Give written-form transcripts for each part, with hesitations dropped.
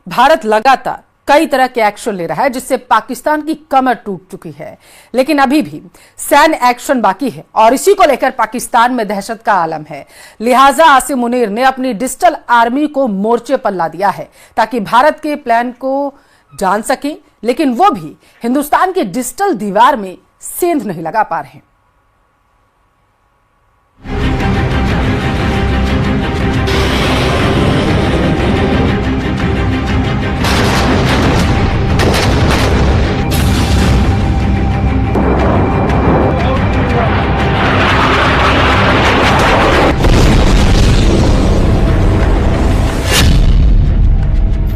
भारत लगातार कई तरह के एक्शन ले रहा है जिससे पाकिस्तान की कमर टूट चुकी है, लेकिन अभी भी सैन्य एक्शन बाकी है और इसी को लेकर पाकिस्तान में दहशत का आलम है। लिहाजा आसिम मुनीर ने अपनी डिजिटल आर्मी को मोर्चे पर ला दिया है ताकि भारत के प्लान को जान सके, लेकिन वो भी हिंदुस्तान की डिजिटल दीवार में सेंध नहीं लगा पा रहे हैं।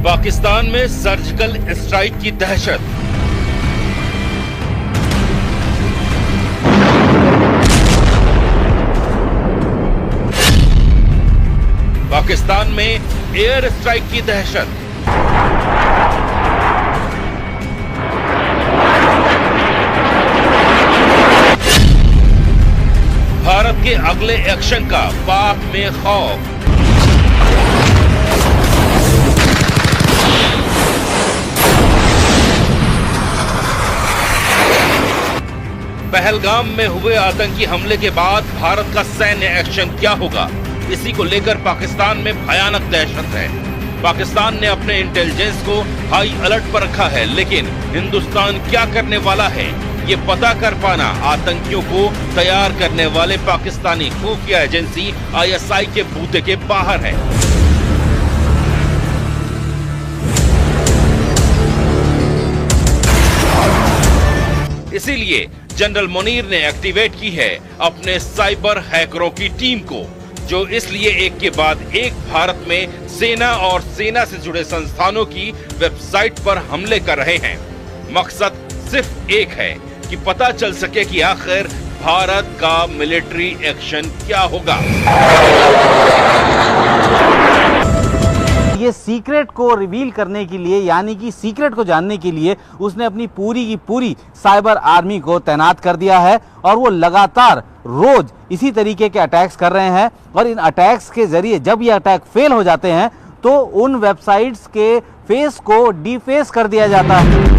पाकिस्तान में सर्जिकल स्ट्राइक की दहशत। पाकिस्तान में एयर स्ट्राइक की दहशत। भारत के अगले एक्शन का पाक में खौफ। पहलगाम में हुए आतंकी हमले के बाद भारत का सैन्य एक्शन क्या होगा, इसी को लेकर पाकिस्तान में भयानक दहशत है। पाकिस्तान ने अपने इंटेलिजेंस को हाई अलर्ट पर रखा है, लेकिन हिंदुस्तान क्या करने वाला है ये पता कर पाना आतंकियों को तैयार करने वाले पाकिस्तानी खुफिया एजेंसी ISI के बूते के बाहर है। इसीलिए जनरल मुनीर ने एक्टिवेट की है अपने साइबर हैकरों की टीम को, जो इसलिए एक के बाद एक भारत में सेना और सेना से जुड़े संस्थानों की वेबसाइट पर हमले कर रहे हैं। मकसद सिर्फ एक है कि पता चल सके कि आखिर भारत का मिलिट्री एक्शन क्या होगा। ये सीक्रेट को रिवील करने के लिए, यानी कि सीक्रेट को जानने के लिए उसने अपनी पूरी की पूरी साइबर आर्मी को तैनात कर दिया है और वो लगातार रोज इसी तरीके के अटैक्स कर रहे हैं। और इन अटैक्स के जरिए जब ये अटैक फेल हो जाते हैं तो उन वेबसाइट्स के फेस को डीफेस कर दिया जाता है।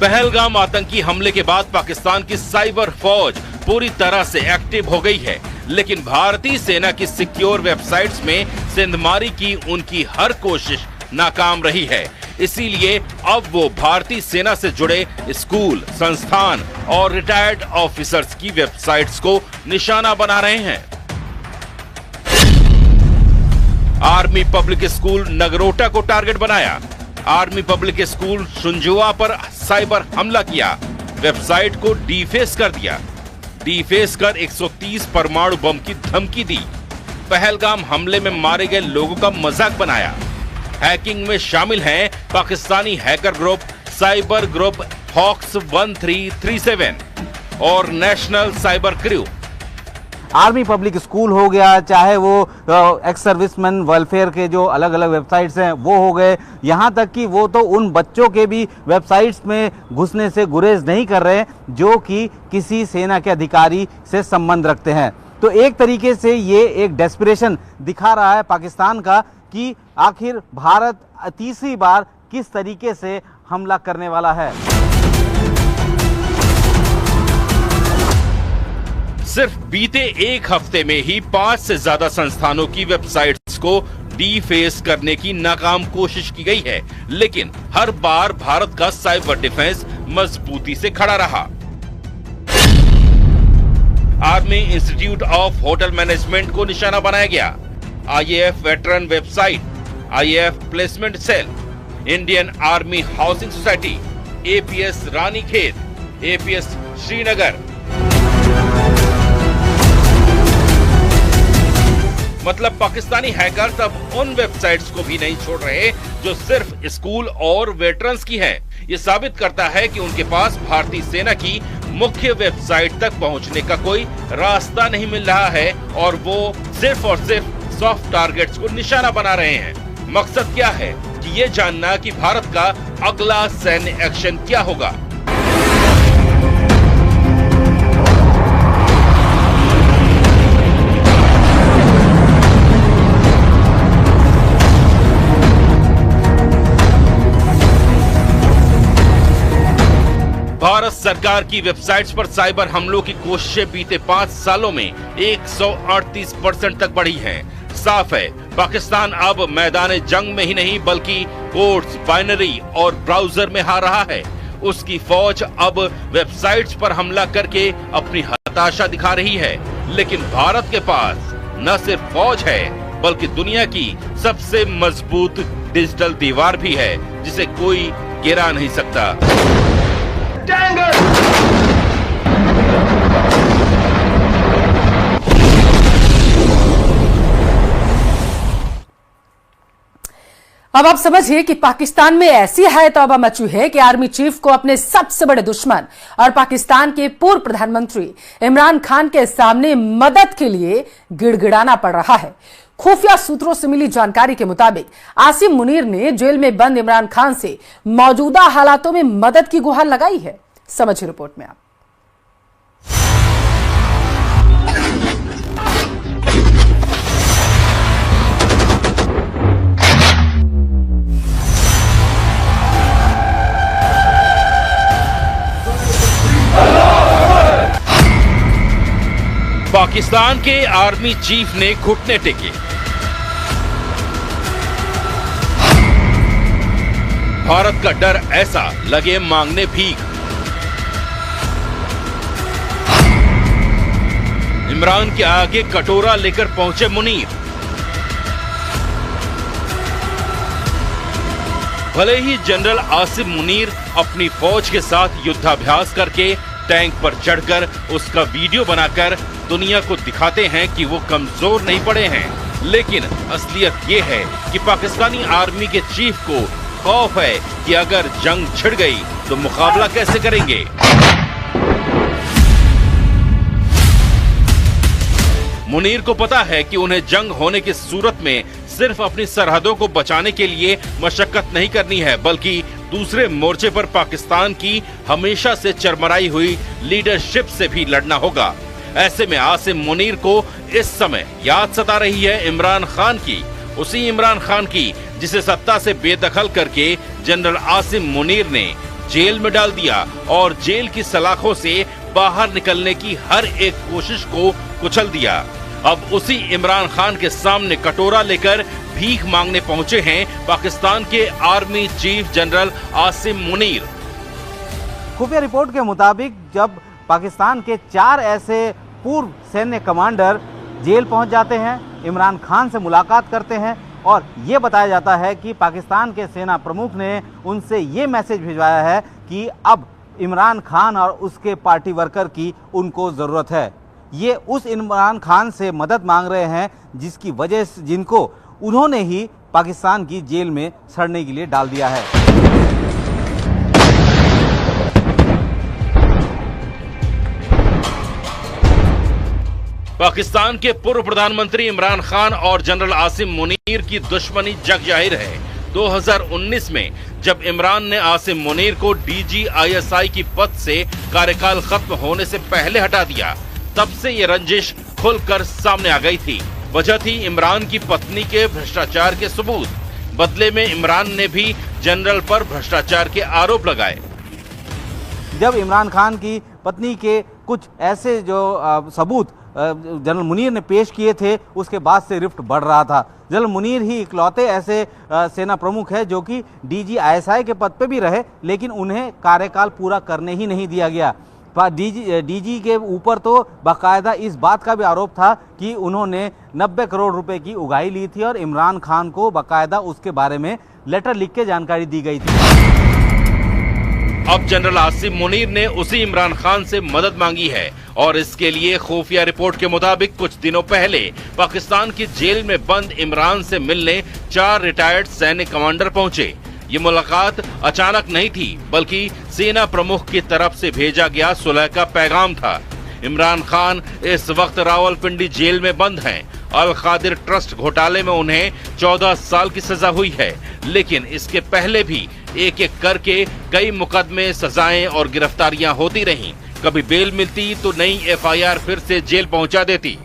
पहलगाम आतंकी हमले के बाद पाकिस्तान की साइबर फौज पूरी तरह से एक्टिव हो गई है, लेकिन भारतीय सेना की सिक्योर वेबसाइट्स में सेंधमारी की उनकी हर कोशिश नाकाम रही है। इसीलिए अब वो भारतीय सेना से जुड़े स्कूल, संस्थान और रिटायर्ड ऑफिसर्स की वेबसाइट्स को निशाना बना रहे हैं। आर्मी पब्लिक स्कूल नगरोटा को टारगेट बनाया। आर्मी पब्लिक स्कूल शुंजुआ पर साइबर हमला किया, वेबसाइट को डीफेस कर दिया। डीफेस कर 130 परमाणु बम की धमकी दी। पहलगाम हमले में मारे गए लोगों का मजाक बनाया। हैकिंग में शामिल हैं Pakistani hacker group cyber group hawks 1337 और national cyber crew. Army public school हो गया, चाहे वो एक्स सर्विसमैन वेलफेयर के जो अलग अलग वेबसाइट्स हैं वो हो गए, यहाँ तक कि वो तो उन बच्चों के भी वेबसाइट्स में घुसने से गुरेज नहीं कर रहे जो कि किसी सेना के अधिकारी से संबंध रखते हैं। तो एक तरीके से ये एक डेस्परेशन दिखा रहा है पाकिस्तान का कि आखिर भारत तीसरी बार किस तरीके से हमला करने वाला है। सिर्फ बीते एक हफ्ते में ही 5 से ज्यादा संस्थानों की वेबसाइट्स को डीफेस करने की नाकाम कोशिश की गई है, लेकिन हर बार भारत का साइबर डिफेंस मजबूती से खड़ा रहा। Army institute of hotel management को निशाना बनाया गया। IAF veteran website, IAF placement cell, Indian army housing society, APS Ranikhet, APS Srinagar. मतलब पाकिस्तानी हैकर्स अब उन वेबसाइट्स को भी नहीं छोड़ रहे जो सिर्फ स्कूल और वेटरन्स की हैं। ये साबित करता है कि उनके पास भारतीय सेना की मुख्य वेबसाइट तक पहुंचने का कोई रास्ता नहीं मिल रहा है और वो सिर्फ और सिर्फ सॉफ्ट टारगेट्स को निशाना बना रहे हैं। मकसद क्या है? कि ये जानना कि भारत का अगला सैन्य एक्शन क्या होगा। भारत सरकार की वेबसाइट्स पर साइबर हमलों की कोशिशें बीते 5 सालों में 138% तक बढ़ी हैं। साफ है, पाकिस्तान अब मैदान जंग में ही नहीं बल्कि कोड्स, बाइनरी और ब्राउजर में हार रहा है। उसकी फौज अब वेबसाइट्स पर हमला करके अपनी हताशा दिखा रही है। लेकिन भारत के पास न सिर्फ फौज है बल्कि दुनिया की सबसे मजबूत डिजिटल दीवार भी है जिसे कोई गिरा नहीं सकता। अब आप समझिए कि पाकिस्तान में ऐसी है तौबा मची है कि आर्मी चीफ को अपने सबसे बड़े दुश्मन और पाकिस्तान के पूर्व प्रधानमंत्री इमरान खान के सामने मदद के लिए गिड़गिड़ाना पड़ रहा है। खुफिया सूत्रों से मिली जानकारी के मुताबिक आसिम मुनीर ने जेल में बंद इमरान खान से मौजूदा हालातों में मदद की गुहार लगाई है। समझिए रिपोर्ट में आप। पाकिस्तान के आर्मी चीफ ने घुटने टेके। भारत का डर ऐसा लगे मांगने भीख। इमरान के आगे कटोरा लेकर पहुंचे मुनीर। भले ही जनरल आसिम मुनीर अपनी फौज के साथ युद्धाभ्यास करके टैंक पर चढ़कर उसका वीडियो बनाकर दुनिया को दिखाते हैं कि वो कमजोर नहीं पड़े हैं, लेकिन असलियत ये है कि पाकिस्तानी आर्मी के चीफ को खौफ है कि अगर जंग छिड़ गई तो मुकाबला कैसे करेंगे। मुनीर को पता है कि उन्हें जंग होने की सूरत में सिर्फ अपनी सरहदों को बचाने के लिए मशक्कत नहीं करनी है बल्कि दूसरे मोर्चे पर पाकिस्तान की हमेशा से चरमराई हुई लीडरशिप से भी लड़ना होगा। ऐसे में आसिम मुनीर को इस समय याद सता रही है इमरान खान की, उसी इमरान खान की जिसे सत्ता से बेदखल करके जनरल आसिम मुनीर ने जेल में डाल दिया और जेल की सलाखों से बाहर निकलने की हर एक कोशिश को कुचल दिया। अब उसी इमरान खान के सामने कटोरा लेकर भीख मांगने पहुंचे हैं पाकिस्तान के army chief general Asim Munir. खुफिया रिपोर्ट के मुताबिक जब पाकिस्तान के 4 ऐसे पूर्व सैन्य कमांडर जेल पहुंच जाते हैं, इमरान खान से मुलाकात करते हैं और ये बताया जाता है कि पाकिस्तान के सेना प्रमुख ने उनसे ये मैसेज भिजवाया है कि अब इमरान खान और उसके पार्टी वर्कर की उनको ज़रूरत है। ये उस इमरान खान से मदद मांग रहे हैं जिसकी वजह से जिनको उन्होंने ही पाकिस्तान की जेल में सड़ने के लिए डाल दिया है। पाकिस्तान के पूर्व प्रधानमंत्री इमरान खान और जनरल आसिम मुनीर की दुश्मनी जग जाहिर है। 2019 में जब इमरान ने आसिम मुनीर को डीजी ISI की पद से कार्यकाल खत्म होने से पहले हटा दिया, तब से ये रंजिश खुलकर सामने आ गई थी। वजह थी इमरान की पत्नी के भ्रष्टाचार के सबूत। बदले में इमरान ने भी जनरल पर भ्रष्टाचार के आरोप लगाए। जब इमरान खान की पत्नी के कुछ ऐसे जो सबूत जनरल मुनीर ने पेश किए थे, उसके बाद से रिफ्ट बढ़ रहा था। जनरल मुनीर ही इकलौते ऐसे सेना प्रमुख है जो कि डीजी ISI के पद पे भी रहे, लेकिन उन्हें कार्यकाल पूरा करने ही नहीं दिया गया। डीजी के ऊपर तो बाकायदा इस बात का भी आरोप था कि उन्होंने 90 करोड़ रुपए की उगाही ली थी और इमरान खान को बाकायदा उसके बारे में लेटर लिख के जानकारी दी गई थी। अब जनरल आसिम मुनीर ने उसी इमरान खान से मदद मांगी है और इसके लिए खुफिया रिपोर्ट के मुताबिक कुछ दिनों पहले पाकिस्तान की जेल में बंद इमरान से मिलने 4 रिटायर्ड सैन्य कमांडर पहुंचे। ये मुलाकात अचानक नहीं थी बल्कि सेना प्रमुख की तरफ से भेजा गया सुलह का पैगाम था। इमरान खान इस वक्त रावलपिंडी जेल में बंद हैं अल खादिर ट्रस्ट घोटाले में उन्हें 14 साल की सजा हुई है, लेकिन इसके पहले भी एक एक करके कई मुकदमे, सजाएं और गिरफ्तारियां होती रहीं। कभी बेल मिलती तो नई एफआईआर फिर से जेल पहुंचा देती।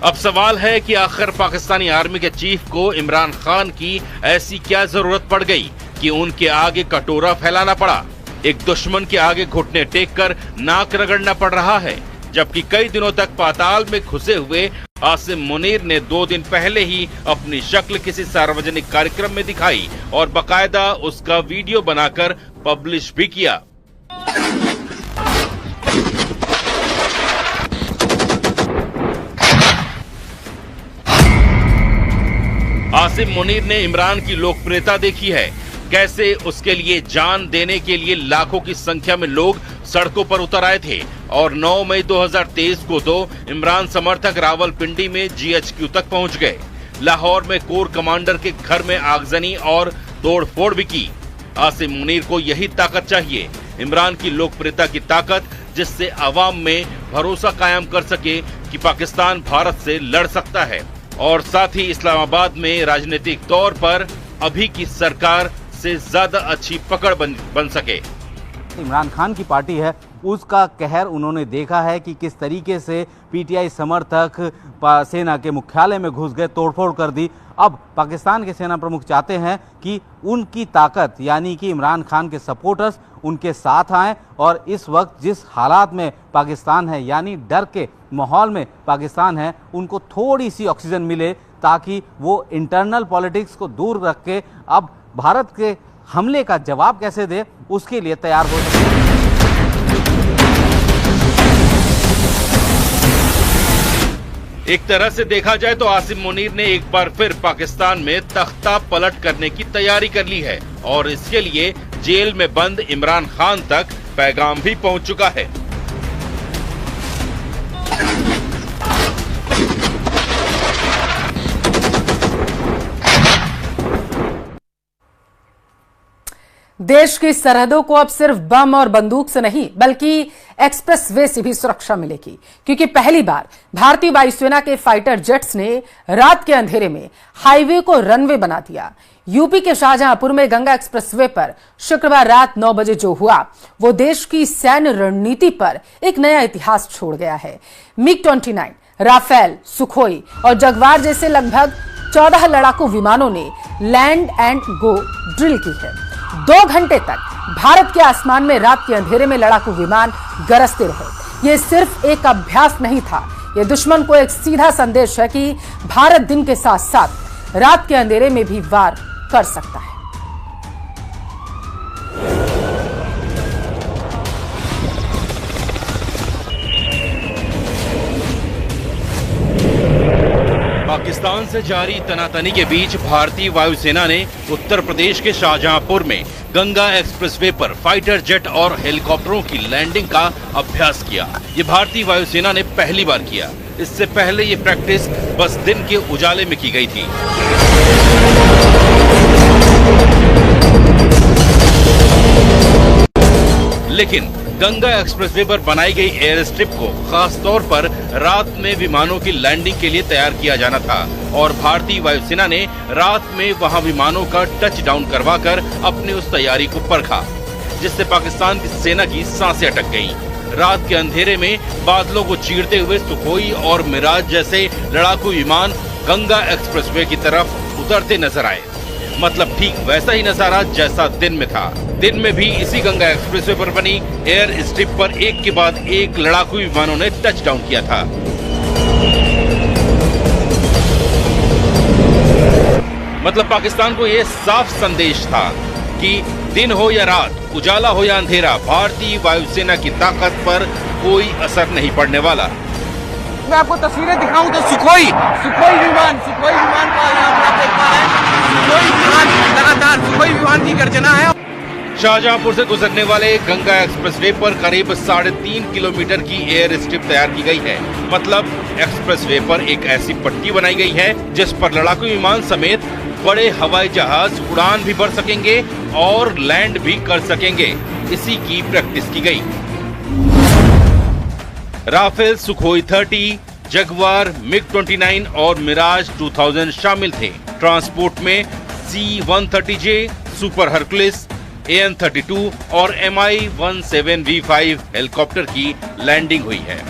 अब सवाल है कि आखिर पाकिस्तानी आर्मी के चीफ को इमरान खान की ऐसी क्या जरूरत पड़ गई कि उनके आगे कटोरा फैलाना पड़ा। एक दुश्मन के आगे घुटने टेक कर नाक रगड़ना पड़ रहा है, जबकि कई दिनों तक पाताल में घुसे हुए आसिम मुनीर ने 2 दिन पहले ही अपनी शक्ल किसी सार्वजनिक कार्यक्रम में दिखाई और बाकायदा उसका वीडियो बनाकर पब्लिश भी किया। आसिम मुनीर ने इमरान की लोकप्रियता देखी है, कैसे उसके लिए जान देने के लिए लाखों की संख्या में लोग सड़कों पर उतर आए थे और 9 मई 2023 को तो इमरान समर्थक रावलपिंडी में जीएचक्यू तक पहुंच गए। लाहौर में कोर कमांडर के घर में आगजनी और तोड़फोड़ भी की। आसिम मुनीर को यही ताकत चाहिए, इमरान की लोकप्रियता की ताकत, जिससे अवाम में भरोसा कायम कर सके कि पाकिस्तान भारत से लड़ सकता है और साथ ही इस्लामाबाद में राजनीतिक तौर पर अभी की सरकार से ज्यादा अच्छी पकड़ बन सके। इमरान खान की पार्टी है, उसका कहर उन्होंने देखा है कि किस तरीके से पीटीआई समर्थक सेना के मुख्यालय में घुस गए, तोड़फोड़ कर दी। अब पाकिस्तान के सेना प्रमुख चाहते हैं कि उनकी ताकत यानी कि इमरान खान के सपोर्टर्स उनके साथ आएं और इस वक्त जिस हालात में पाकिस्तान है यानी डर के माहौल में पाकिस्तान है, उनको थोड़ी सी ऑक्सीजन मिले ताकि वो इंटरनल पॉलिटिक्स को दूर रख के अब भारत के हमले का जवाब कैसे दे उसके लिए तैयार हो सके। एक तरह से देखा जाए तो आसिम मुनीर ने एक बार फिर पाकिस्तान में तख्ता पलट करने की तैयारी कर ली है और इसके लिए जेल में बंद इमरान खान तक पैगाम भी पहुंच चुका है। देश की सरहदों को अब सिर्फ बम और बंदूक से नहीं बल्कि एक्सप्रेसवे से भी सुरक्षा मिलेगी, क्योंकि पहली बार भारतीय वायुसेना के फाइटर जेट्स ने रात के अंधेरे में हाईवे को रनवे बना दिया। यूपी के शाहजहांपुर में गंगा एक्सप्रेसवे पर शुक्रवार रात 9 बजे जो हुआ वो देश की सैन्य रणनीति पर एक नया इतिहास छोड़ गया है। MiG-29, राफेल, सुखोई और जगवार जैसे लगभग 14 लड़ाकू विमानों ने लैंड एंड गो ड्रिल की है। 2 घंटे तक भारत के आसमान में रात के अंधेरे में लड़ाकू विमान गरजते रहे। ये सिर्फ एक अभ्यास नहीं था, ये दुश्मन को एक सीधा संदेश है कि भारत दिन के साथ साथ रात के अंधेरे में भी वार कर सकता है। पाकिस्तान से जारी तनातनी के बीच भारतीय वायुसेना ने उत्तर प्रदेश के शाहजहांपुर में गंगा एक्सप्रेसवे पर फाइटर जेट और हेलीकॉप्टरों की लैंडिंग का अभ्यास किया। ये भारतीय वायुसेना ने पहली बार किया। इससे पहले ये प्रैक्टिस बस दिन के उजाले में की गई थी। लेकिन गंगा एक्सप्रेसवे पर बनाई गई एयर स्ट्रिप को खास तौर पर रात में विमानों की लैंडिंग के लिए तैयार किया जाना था और भारतीय वायुसेना ने रात में वहां विमानों का टच डाउन करवाकर अपनी उस तैयारी को परखा, जिससे पाकिस्तान की सेना की सांसें अटक गईं। रात के अंधेरे में बादलों को चीरते हुए सुखोई और मिराज जैसे लड़ाकू विमान गंगा एक्सप्रेसवे की तरफ उतरते नजर आए। मतलब ठीक वैसा ही नजारा जैसा दिन में था। दिन में भी इसी गंगा एक्सप्रेसवे पर बनी एयर स्ट्रिप पर एक के बाद एक लड़ाकू विमानों ने टच डाउन किया था। मतलब पाकिस्तान को यह साफ संदेश था कि दिन हो या रात, उजाला हो या अंधेरा, भारतीय वायुसेना की ताकत पर कोई असर नहीं पड़ने वाला। मैं आपको तस्वीरें दिखाऊं तो सुखोई विमान का यहाँ पर आप देख पा रहे हैं। सुखोई विमान लगातार सुखोई विमान की गर्जना है। शाहजहांपुर से गुजरने वाले गंगा एक्सप्रेसवे पर करीब 3.5 किलोमीटर की एयर स्ट्रिप तैयार की गई है। मतलब एक्सप्रेसवे पर एक ऐसी पट्टी बनाई गई है जिस पर लड़ाकू विमान समेत बड़े हवाई जहाज उड़ान भी भर सकेंगे और लैंड भी कर सकेंगे। इसी की प्रैक्टिस की गई। राफेल, सुखोई 30, जगुआर, मिग-29 और मिराज 2000 शामिल थे। ट्रांसपोर्ट में C-130J, सुपर हरकुलिस, AN-32 और Mi-17V5 हेलीकॉप्टर की लैंडिंग हुई है।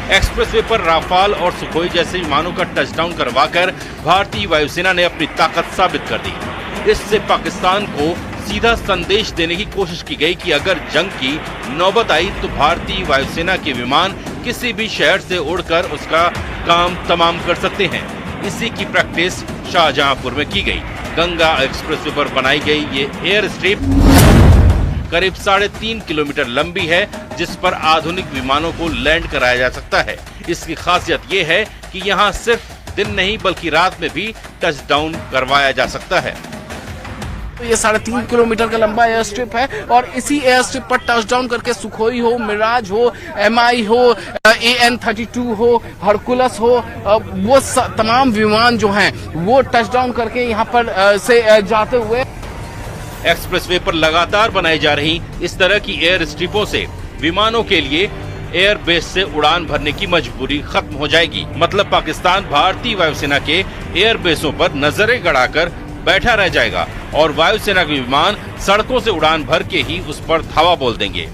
एक्सप्रेसवे पर राफाल और सुखोई जैसे विमानों का टचडाउन करवाकर भारतीय वायुसेना ने अपनी ताकत साबित कर दी। इससे पाकिस्तान को सीधा संदेश देने की कोशिश की गई कि अगर जंग की नौबत आई तो भारतीय वायुसेना के विमान किसी भी शहर से उड़कर उसका काम तमाम कर सकते हैं। इसी की प्रैक्टिस शाहजहांपुर में की गई। गंगा एक्सप्रेसवे पर बनाई गई ये एयर स्ट्रिप करीब 3.5 किलोमीटर लंबी है, जिस पर आधुनिक विमानों को लैंड कराया जा सकता है। इसकी खासियत ये है कि यहाँ सिर्फ दिन नहीं बल्कि रात में भी टचडाउन करवाया जा सकता है। तो ये 3.5 किलोमीटर का लंबा एयर स्ट्रिप है और इसी एयर स्ट्रिप पर टचडाउन करके सुखोई हो, मिराज हो, MI हो, AN-32 हो, हरकुलस हो, वो तमाम विमान जो हैं वो टचडाउन करके यहाँ पर से जाते हुए। एक्सप्रेसवे पर लगातार बनाई जा रही इस तरह की एयर स्ट्रिपों से विमानों के लिए एयर बेस से उड़ान भरने की मजबूरी खत्म हो जाएगी। मतलब पाकिस्तान भारतीय वायुसेना के एयर बेसों पर नजरें गड़ाकर बैठा रह जाएगा और वायुसेना के विमान सड़कों से उड़ान भर के ही उस पर धावा बोल देंगे।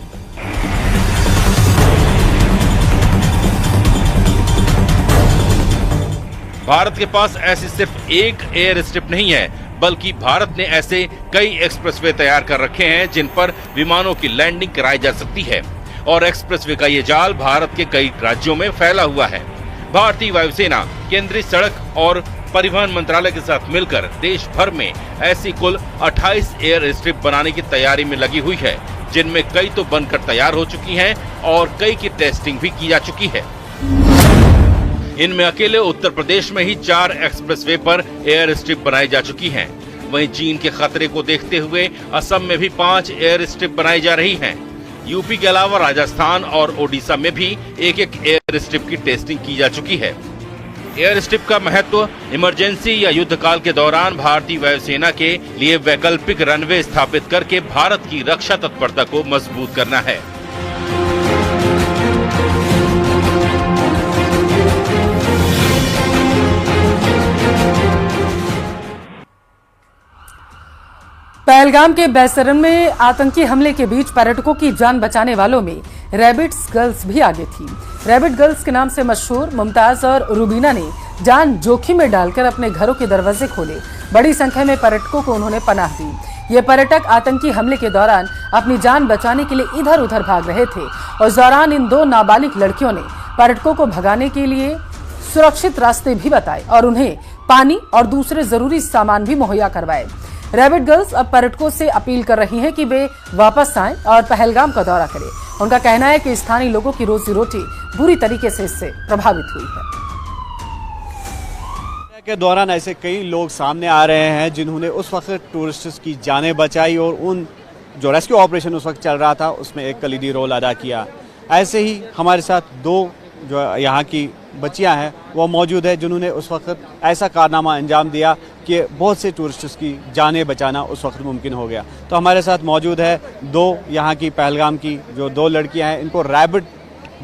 भारत के पास ऐसी सिर्फ एक एयर स्ट्रिप नहीं है, बल्कि भारत ने ऐसे कई एक्सप्रेसवे तैयार कर रखे हैं जिन पर विमानों की लैंडिंग कराई जा सकती है और एक्सप्रेसवे का ये जाल भारत के कई राज्यों में फैला हुआ है। भारतीय वायुसेना केंद्रीय सड़क और परिवहन मंत्रालय के साथ मिलकर देश भर में ऐसी कुल 28 एयर स्ट्रिप बनाने की तैयारी में लगी हुई है, जिनमें कई तो बनकर तैयार हो चुकी हैं और कई की टेस्टिंग भी की जा चुकी है। इनमें अकेले उत्तर प्रदेश में ही 4 एक्सप्रेसवे पर एयर स्ट्रिप बनाई जा चुकी हैं। वहीं चीन के खतरे को देखते हुए असम में भी 5 एयर स्ट्रिप बनाई जा रही हैं। यूपी के अलावा राजस्थान और ओडिशा में भी एक एयर स्ट्रिप की टेस्टिंग की जा चुकी है। एयर स्ट्रिप का महत्व इमरजेंसी या युद्ध काल के दौरान भारतीय वायुसेना के लिए वैकल्पिक रनवे स्थापित करके भारत की रक्षा तत्परता को मजबूत करना है। पहलगाम के बैसरन में आतंकी हमले के बीच पर्यटकों की जान बचाने वालों में रैबिट्स गर्ल्स भी आगे थी। रैबिट गर्ल्स के नाम से मशहूर मुमताज और रूबीना ने जान जोखिम में डालकर अपने घरों के दरवाजे खोले। बड़ी संख्या में पर्यटकों को उन्होंने पनाह दी। ये पर्यटक आतंकी हमले के दौरान अपनी जान बचाने के लिए इधर उधर भाग रहे थे और इस दौरान इन 2 नाबालिग लड़कियों ने पर्यटकों को भगाने के लिए सुरक्षित रास्ते भी बताए और उन्हें पानी और दूसरे जरूरी सामान भी मुहैया करवाए। रैबिट गर्ल्स अब पर्यटकों से अपील कर रही हैं कि वे वापस आएं और पहलगाम का दौरा करें। उनका कहना है कि स्थानीय लोगों की रोजी रोटी बुरी तरीके से इससे प्रभावित हुई है। के दौरान ऐसे कई लोग सामने आ रहे हैं जिन्होंने उस वक्त टूरिस्ट्स की जानें बचाई और उन जो रेस्क्यू ऑपरेशन उस वक्त चल रहा था उसमें एक कलीदी रोल अदा किया। ऐसे ही हमारे साथ 2 जो यहाँ की बच्चियां हैं वो मौजूद है जिन्होंने उस वक्त ऐसा कारनामा अंजाम दिया कि बहुत से टूरिस्ट्स की जानें बचाना उस वक्त मुमकिन हो गया। तो हमारे साथ मौजूद है 2 यहाँ की पहलगाम की जो 2 लड़कियां हैं। इनको रैबिट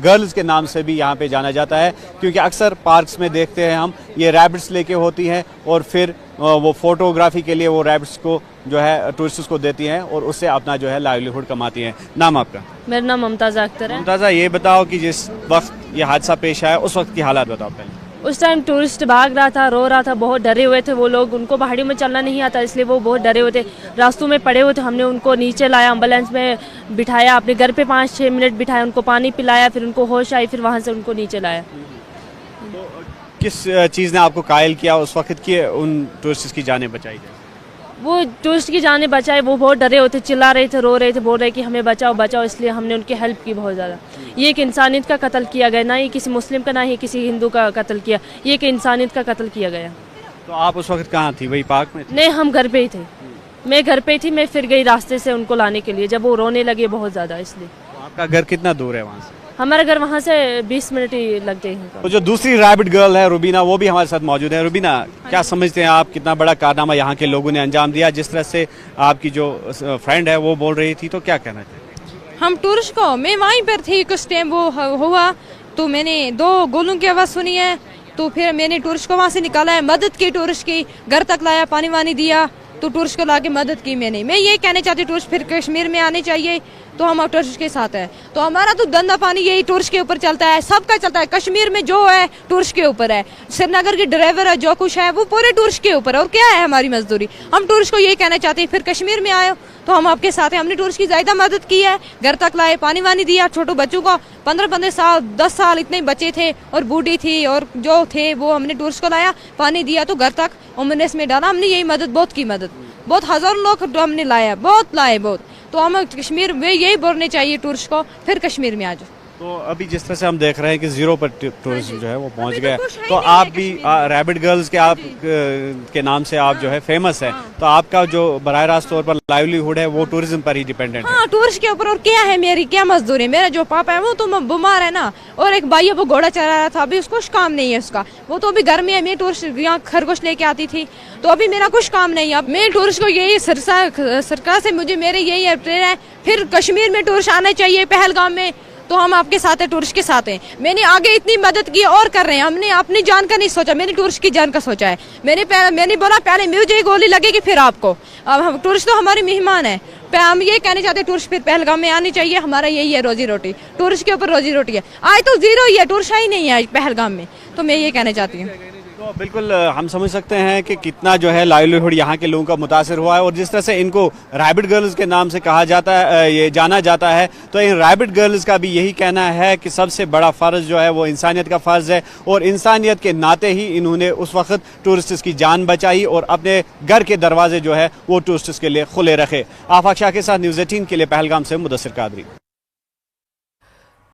गर्ल्स के नाम से भी यहाँ पे जाना जाता है क्योंकि अक्सर पार्क्स में देखते हैं हम ये रैबिट्स लेके होती हैं और फिर वो फोटोग्राफी के लिए वो रैबिट्स को जो है टूरिस्ट्स को देती हैं और उससे अपना जो है लाइवलीहुड कमाती हैं। नाम आपका? मेरा नाम मुमताज़ अख्तर है। मुमताज़ा, ये बताओ कि जिस वक्त ये हादसा पेश आया उस वक्त की हालात बताओ पहले। उस टाइम टूरिस्ट भाग रहा था, रो रहा था, बहुत डरे हुए थे वो लोग। उनको पहाड़ी में चलना नहीं आता इसलिए वो बहुत डरे हुए थे, रास्तों में पड़े हुए थे। हमने उनको नीचे लाया, एम्बुलेंस में बिठाया, अपने घर पे 5-6 मिनट बिठाया, उनको पानी पिलाया, फिर उनको होश आई, फिर वहाँ से उनको नीचे लाया। तो किस चीज़ ने आपको कायल किया उस वक्त कि उन टूरिस्ट की जानें बचाई जाए? वो टूरिस्ट की जानें बचाए, वो बहुत डरे होते, चिल्ला रहे थे, रो रहे थे, बोल रहे कि हमें बचाओ बचाओ, इसलिए हमने उनकी हेल्प की बहुत ज़्यादा। ये एक इंसानियत का कत्ल किया गया, ना ही किसी मुस्लिम का ना ही किसी हिंदू का कत्ल किया, ये एक इंसानियत का कत्ल किया गया। तो आप उस वक्त कहाँ थी? वही पार्क में? नहीं, हम घर पे ही थे। मैं घर पे थी, मैं फिर गई रास्ते से उनको लाने के लिए जब वो रोने लगे बहुत ज़्यादा, इसलिए। आपका घर कितना दूर है वहाँ से? हमारा घर वहाँ से 20 मिनट ही लग जाएंगे। तो जो दूसरी रैबिट गर्ल है रुबीना, वो भी हमारे साथ मौजूद है। रुबीना, क्या समझते हैं आप, कितना बड़ा कारनामा यहाँ के लोगों ने अंजाम दिया? जिस तरह से आपकी जो फ्रेंड है वो बोल रही थी, तो क्या कहना चाहिए? हम टूरिस्ट को, मैं वहीं पर थी कुछ टाइम वो हुआ, तो मैंने 2 गोलों की आवाज़ सुनी है, तो फिर मैंने टूरिस्ट को वहाँ से निकाला है, मदद की टूरिस्ट की, घर तक लाया, पानी वानी दिया, तो टूरिस्ट को लाके मदद की मैंने। मैं ये कहना चाहती हूँ टूरिस्ट फिर कश्मीर में आने चाहिए, तो हम टूरिस्ट के साथ है। तो हमारा तो धंधा पानी यही टूरिस्ट के ऊपर चलता है, सबका चलता है। कश्मीर में जो है टूरिस्ट के ऊपर है, श्रीनगर के ड्राइवर है, जो कुछ है वो पूरे टूरिस्ट के ऊपर है। और क्या है हमारी मजदूरी? हम टूरिस्ट को यही कहना चाहते हैं फिर कश्मीर में आए तो हम आपके साथ हैं। हमने टूरिस्ट की ज्यादा मदद की है, घर तक लाए, पानी वानी दिया, छोटे बच्चों को 15-15 साल 10 साल इतने बच्चे थे और बूढ़ी थी और जो थे वो हमने टूरिस्ट को लाया, पानी दिया, तो घर तक एम्बुलेंस में डाला। हमने यही मदद बहुत की, मदद बहुत हजारों लोग हमने लाया, बहुत लाए बहुत। तो हम कश्मीर में यही बोलने चाहिए टूरिस्ट को फिर कश्मीर में आ जाओ। तो अभी जिस तरह से हम देख रहे हैं कि 0 पर टूरिज्म जो है वो पहुंच गया, तो नहीं आप है भी कश्मीर रैबिट गर्ल्स के आप के नाम से आप जो है फेमस है, तो आपका जो बराह रास्त तौर पर लाइवलीहुड है वो टूरिज्म पर ही डिपेंडेंट है। हाँ, टूरिस्ट के ऊपर। और क्या है, मेरी क्या मजदूरी है? मेरा जो पापा है वो तो बीमार है ना, और एक भाई है वो घोड़ा चला रहा था, अभी उसको कुछ काम नहीं है उसका, वो तो अभी घर में है। मैं टूरिस्ट यहाँ खरगोश लेके आती थी, तो अभी मेरा कुछ काम नहीं है। अब मैं टूरिस्ट को यही सरकार से मुझे मेरे यही अपील है, फिर कश्मीर में टूरिस्ट आना चाहिए, पहलगाम में, तो हम आपके साथ हैं, टूरिस्ट के साथ हैं। मैंने आगे इतनी मदद की और कर रहे हैं, हमने अपनी जान का नहीं सोचा, मैंने टूरिस्ट की जान का सोचा है। मैंने बोला पहले मुझे गोली लगेगी फिर आपको। अब हम टूरिस्ट तो हमारे मेहमान है, हम ये कहने चाहते हैं टूरिस्ट फिर पहलगाम में आनी चाहिए। हमारा यही है रोजी रोटी, टूरिस्ट के ऊपर रोजी रोटी है। आज तो 0 ही है, टूरिस्ट ही नहीं है आज पहलगाम में, तो मैं ये कहना चाहती हूँ। तो बिल्कुल हम समझ सकते हैं कि कितना जो है लाइवलीहुड यहाँ के लोगों का मुतासिर हुआ है, और जिस तरह से इनको रैबिट गर्ल्स के नाम से कहा जाता है, ये जाना जाता है, तो इन रैबिट गर्ल्स का भी यही कहना है कि सबसे बड़ा फ़र्ज़ जो है वो इंसानियत का फ़र्ज़ है, और इंसानियत के नाते ही इन्होंने उस वक्त टूरिस्ट्स की जान बचाई और अपने घर के दरवाजे जो है वो टूरिस्ट्स के लिए खुले रखे। आफाक शाह के साथ न्यूज़ 18 के लिए पहलगाम से मुदस्सिर कादरी।